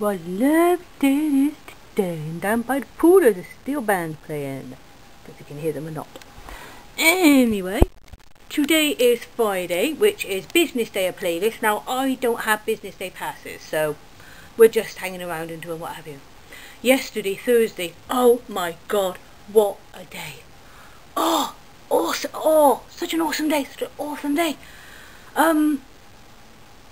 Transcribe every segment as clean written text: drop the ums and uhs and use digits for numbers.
what love is today. And down by the pool there's a steel band playing. Don't know if you can hear them or not. Anyway, today is Friday, which is business day of playlist. Now, I don't have business day passes, so we're just hanging around and doing what have you. Yesterday, Thursday, oh my god, what a day. Oh, awesome, oh, such an awesome day, such an awesome day.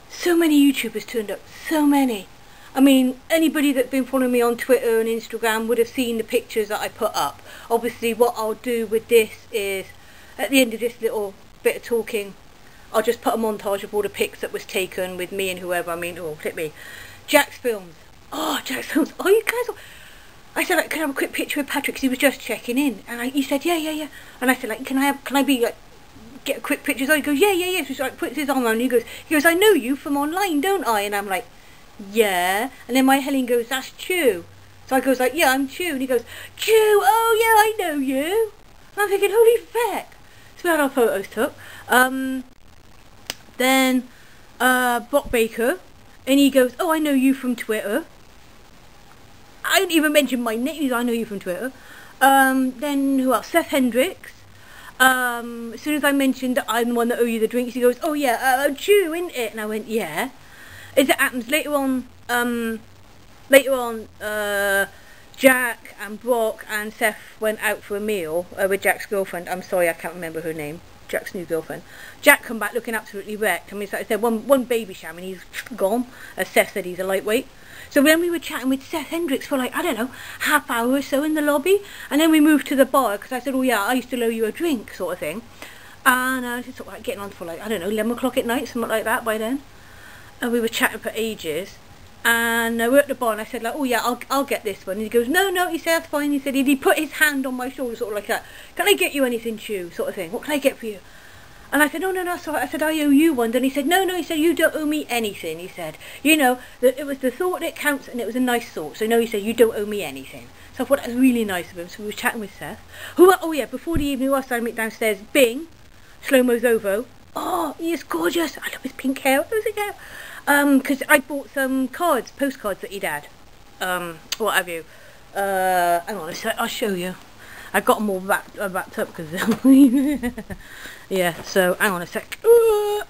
So many YouTubers turned up, so many. I mean, anybody that's been following me on Twitter and Instagram would have seen the pictures that I put up. Obviously, what I'll do with this is, at the end of this little bit of talking, I'll just put a montage of all the pics that was taken with me and whoever. I mean, oh, flip me. Jacksfilms. Oh, Jacksfilms. Oh, you guys. I said, like, can I have a quick picture with Patrick? Because he was just checking in. And he said, yeah. And I said, like, can I be, like, get a quick picture? So he goes, yeah. So he like, puts his arm around and he goes, I know you from online, don't I? And I'm like, yeah. And then my Helen goes, that's Chew. So I goes like, yeah, I'm Chew. And he goes, Chew, oh yeah, I know you. And I'm thinking, holy feck. So we had our photos took. Then Brock Baker, and he goes, oh, I know you from Twitter. I didn't even mention my name. He goes, I know you from Twitter. Then who else? Seth Hendricks. As soon as I mentioned that I'm the one that owe you the drinks, he goes, oh yeah, Chew, isn't it? And I went, yeah. As it happens, later on, Jack and Brock and Seth went out for a meal with Jack's girlfriend. I'm sorry, I can't remember her name. Jack's new girlfriend. Jack come back looking absolutely wrecked. I mean, it's like I said, one baby sham and he's gone. As Seth said, he's a lightweight. So then we were chatting with Seth Hendricks for like, I don't know, half hour or so in the lobby. And then we moved to the bar because I said, oh yeah, I used to owe you a drink sort of thing. And just sort of like getting on for like, I don't know, 11 o'clock at night, something like that by then. And we were chatting for ages, and we're at the bar, and I said like, oh yeah, I'll get this one. And he goes, no, he said, that's fine. He said, he put his hand on my shoulder, sort of like that. Can I get you anything, Chew, sort of thing? What can I get for you? And I said, no, sorry. I said, I owe you one. Then he said, no, he said, you don't owe me anything. He said, you know, that it was the thought that counts, and it was a nice thought. So no, he said, you don't owe me anything. So I thought that was really nice of him. So we were chatting with Seth. Oh yeah, before the evening, whilst I went downstairs, Bing, Slow-Mo's Ovo. Oh, he is gorgeous. I love his pink hair. What was it hair? Because I bought some postcards that he'd had. What have you? Hang on a sec, I'll show you. I got them all wrapped up because yeah, so hang on a sec. Put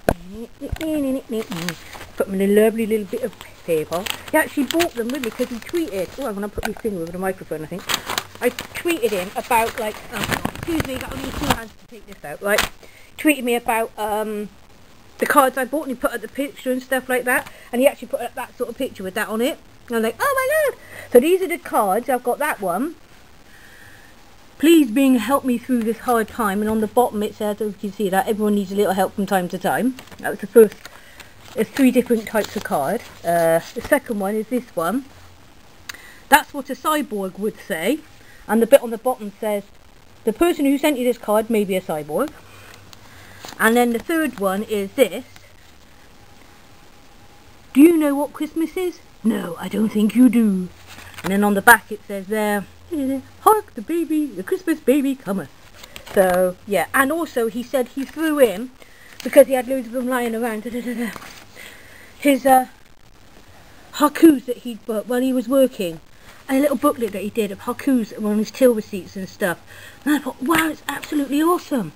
them in a lovely little bit of paper. He actually bought them with me because he tweeted. Oh, I'm going to put my finger over the microphone, I think. I tweeted him about, like, excuse me, got only 2 hands to take this out, right? Tweeted me about, the cards I bought, and he put up the picture and stuff like that, and he actually put up that sort of picture with that on it. And I'm like, oh my god! So these are the cards. I've got that one. Please, Bing, help me through this hard time. And on the bottom it says, as you can see that, everyone needs a little help from time to time. That was the first. There's 3 different types of card. The second one is this one. That's what a cyborg would say. And the bit on the bottom says, the person who sent you this card may be a cyborg. And then the third one is this. Do you know what Christmas is? No, I don't think you do. And then on the back it says there, hark the baby, the Christmas baby cometh. So, yeah. And also he said he threw in, because he had loads of them lying around, his haikus that he'd put while he was working. And a little booklet that he did of haikus on his till receipts and stuff. And I thought, wow, it's absolutely awesome.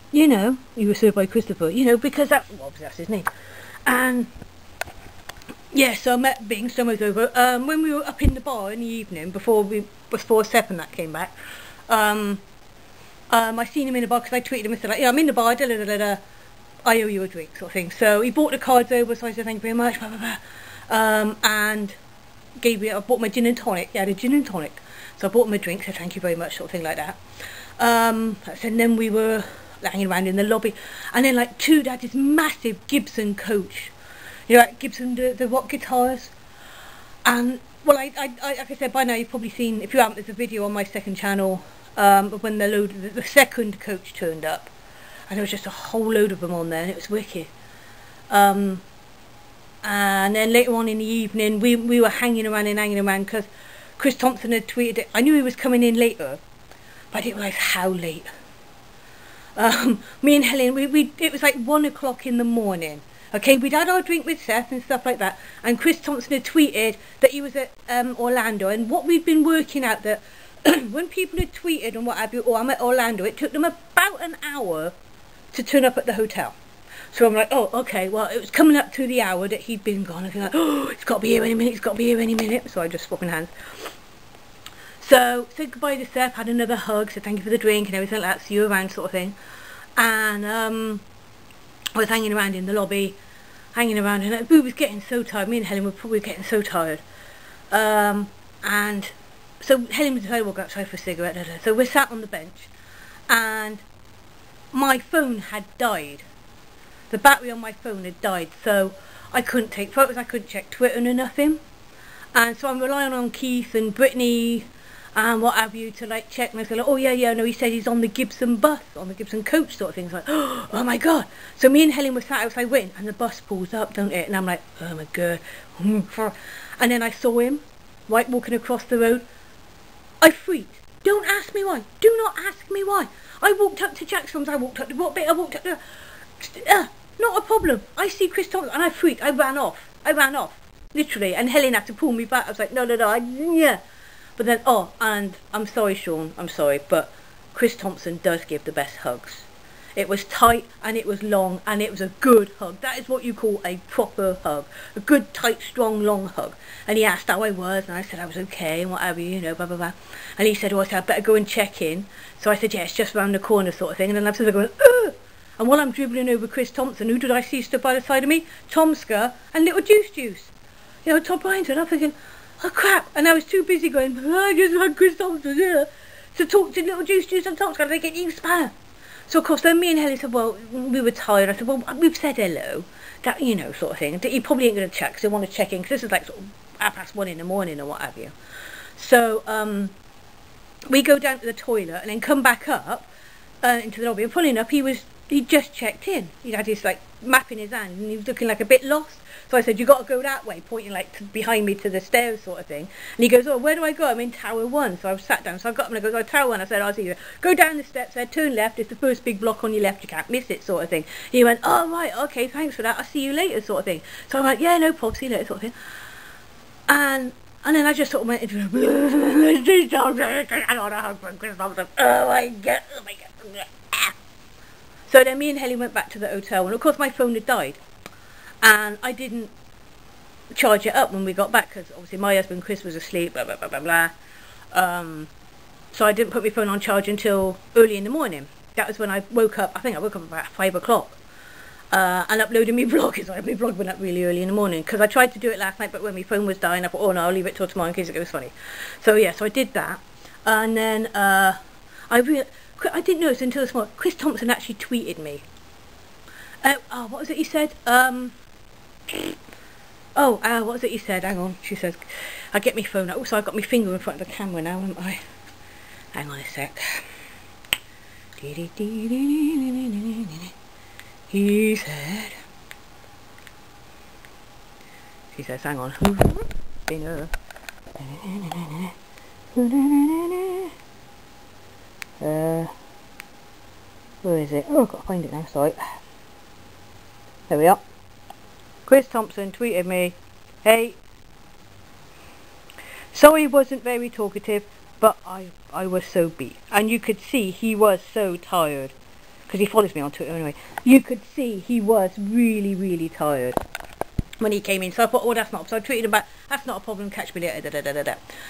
You know, you were served by Christopher, you know, because that, well, that's his name. And, yeah, so I met Bing, Summer's over, when we were up in the bar in the evening, before Seth and that came back, I seen him in the bar, because I tweeted him and said, like, yeah, I'm in the bar, I owe you a drink, sort of thing. So he brought the cards over, so I said, thank you very much, blah, blah, blah. And I bought my gin and tonic, he had a gin and tonic. So I bought him a drink, said thank you very much, sort of thing like that. And then we were hanging around in the lobby, and then like Chew had this massive Gibson coach, you know, like Gibson the rock guitars. And well, I like I said, by now you've probably seen, if you haven't, there's a video on my second channel of when the second coach turned up, and there was just a whole load of them on there, and it was wicked. And then later on in the evening we were hanging around because Chris Thompson had tweeted it. I knew he was coming in later, but I didn't realise how late. Me and Helen, it was like 1 o'clock in the morning, Okay, we'd had our drink with Seth and stuff like that, and Chris Thompson had tweeted that he was at Orlando, and what we'd been working out that when people had tweeted and what have you, oh, I'm at Orlando, it took them about an hour to turn up at the hotel. So I'm like, oh, okay, well, it was coming up to the hour that he'd been gone. I was like, oh, it's got to be here any minute, it's got to be here any minute. So I just swapping hands. So, said goodbye to Seth, had another hug, said thank you for the drink and everything like that, see you around sort of thing. And I was hanging around in the lobby, and we was getting so tired. Me and Helen were probably getting so tired. And so Helen decided we'll go outside for a cigarette. So we're sat on the bench, and my phone had died. The battery on my phone had died, so I couldn't take photos, I couldn't check Twitter or nothing. And so I'm relying on Keith and Brittany and what have you to like check, and I was like, oh yeah, no, he said he's on the Gibson bus, on the Gibson coach sort of thing. It's like, oh my god. So me and Helen were sat outside waiting, and the bus pulls up, don't it? And I'm like, oh my god. And then I saw him, right, walking across the road. I freaked. Don't ask me why. Do not ask me why. I walked up to Jacksfilms, I walked up to what bit, I walked up to... not a problem. I see Chris Thompson, and I freaked. I ran off, literally. And Helen had to pull me back. I was like, no, yeah. But then, oh, and I'm sorry, Sean, I'm sorry, but Chris Thompson does give the best hugs. It was tight, and it was long, and it was a good hug. That is what you call a proper hug. A good, tight, strong, long hug. And he asked how I was, and I said I was okay, and whatever, you know, blah, blah, blah. And he said, oh, I said, I better go and check in. So I said, yeah, it's just round the corner sort of thing. And then I'm sort of going, ugh! And while I'm dribbling over Chris Thompson, who did I see stood by the side of me? TOBUSCUS and little Juice. You know, Tom Bryant, and I'm thinking, oh crap. And I was too busy going, I just had Chris Thompson here to talk to little Juice and TOBUSCUS, and they get you spanner. So of course then me and Helen said, well, we were tired. I said, well, we've said hello. That, you know, sort of thing. He probably ain't going to check, because they want to check in, because this is like sort of 1:30 in the morning or what have you. So we go down to the toilet and then come back up into the lobby. And funny enough, he'd just checked in. He'd had his like map in his hand, and he was looking like a bit lost. So I said, you got to go that way, pointing like behind me to the stairs sort of thing. And he goes, oh, where do I go? I'm in Tower 1. So I was sat down. So I got him and I goes, oh, Tower 1. I said, I'll see you. Go down the steps there, turn left. It's the first big block on your left. You can't miss it sort of thing. He went, oh, right, okay, thanks for that. I'll see you later sort of thing. So I'm like, yeah, no problem, see you later sort of thing. And then I just sort of went into oh my god. So then me and Helen went back to the hotel, and of course my phone had died, and I didn't charge it up when we got back, because obviously my husband Chris was asleep, blah blah blah blah blah. So I didn't put my phone on charge until early in the morning. That was when I woke up. I think I woke up about 5 o'clock. And uploading my blog. So my blog went up really early in the morning, because I tried to do it last night, but when my phone was dying, I thought, oh no, I'll leave it till tomorrow in case it goes funny. So yeah, so I did that, and then I didn't notice until this morning, Chris Thompson actually tweeted me. What was it he said? What was it he said? Hang on, she says, I get my phone out. Also, I've got my finger in front of the camera now, haven't I? Hang on a sec. He said, she says, hang on, finger. Where is it? Oh, I've got to find it now, sorry. There we are. Chris Thompson tweeted me, hey, sorry wasn't very talkative, but I was so beat. And you could see he was so tired, because he follows me on Twitter anyway. You could see he was really, really tired when he came in. So I thought, oh, that's not, so I tweeted him back, that's not a problem, catch me later,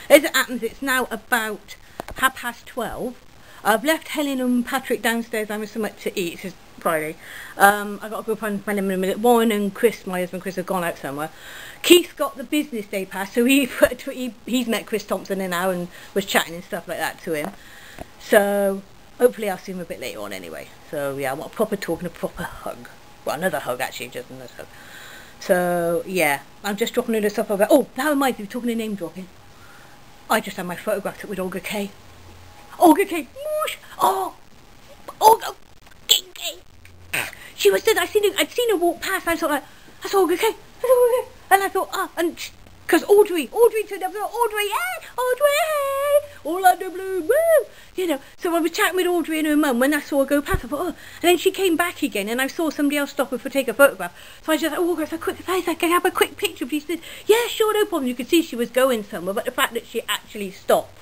As it happens, it's now about 12:30. I've left Helen and Patrick downstairs having so much to eat. It's Friday. I've got to go find them in a minute. Warren and Chris, my husband Chris, have gone out somewhere. Keith's got the business day pass, so he's met Chris Thompson in now and was chatting and stuff like that to him. So hopefully I'll see him a bit later on anyway. So yeah, I want a proper talk and a proper hug. Well, another hug actually, just another hug. So yeah, I'm just dropping a little stuff about. Oh, that reminds me, talking of name dropping. I just had my photograph took with Olga K. Olga K. Whoosh! Oh, Olga K. She was there. I'd seen her walk past. I thought, like, that's Olga K. That's Olga K. And I thought, and because Audrey turned up. Audrey, hey, Audrey. Orlando Bloom, woo! You know, so I was chatting with Audrey and her mum when I saw her go past. I thought, oh, and then she came back again, and I saw somebody else stop her for take a photograph. So I just, oh, I said, quick, please, I can have a quick picture. She said, yeah, sure, no problem. You could see she was going somewhere, but the fact that she actually stopped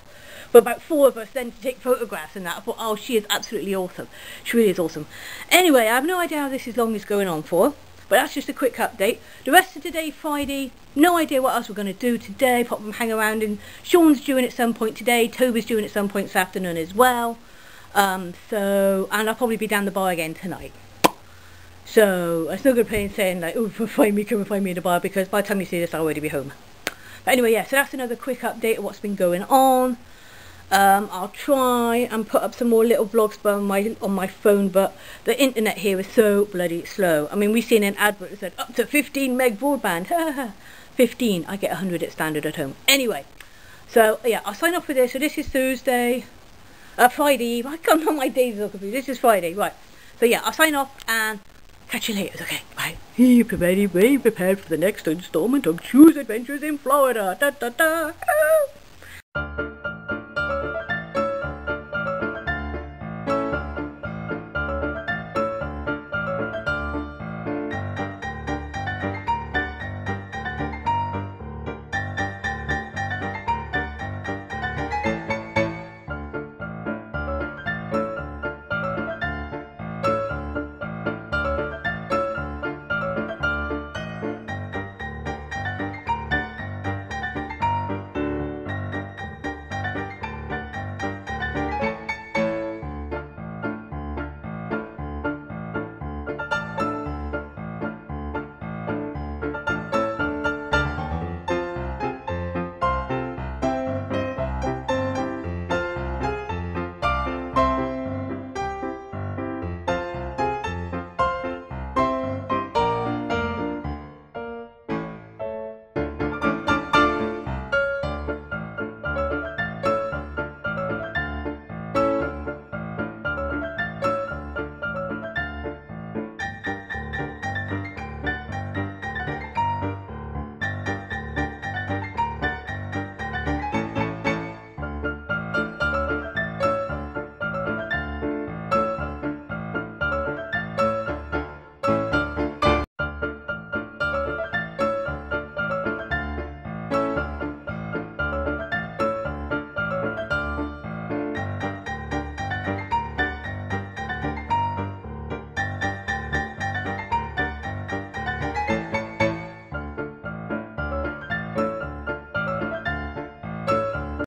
for about 4 of us then to take photographs and that, I thought, oh, she is absolutely awesome. She really is awesome. Anyway, I have no idea how this is long is going on for, but that's just a quick update. The rest of today, Friday, no idea what else we're going to do today, apart from hang around, and Sean's due in at some point today, Toby's due in at some point this afternoon as well. And I'll probably be down the bar again tonight. So, it's no good playing saying like, oh, come and find me in the bar, because by the time you see this, I'll already be home. But anyway, yeah, so that's another quick update of what's been going on. I'll try and put up some more little vlogs on my phone, but the internet here is so bloody slow. I mean, we've seen an advert that said up to 15 meg broadband. 15. I get 100 at standard at home. Anyway, so yeah, I'll sign off for this. So this is Thursday, Friday. I can't know my days are confused. This is Friday, right? So yeah, I'll sign off and catch you later. Okay, bye. Be prepared for the next installment of Choose Adventures in Florida. Da da da.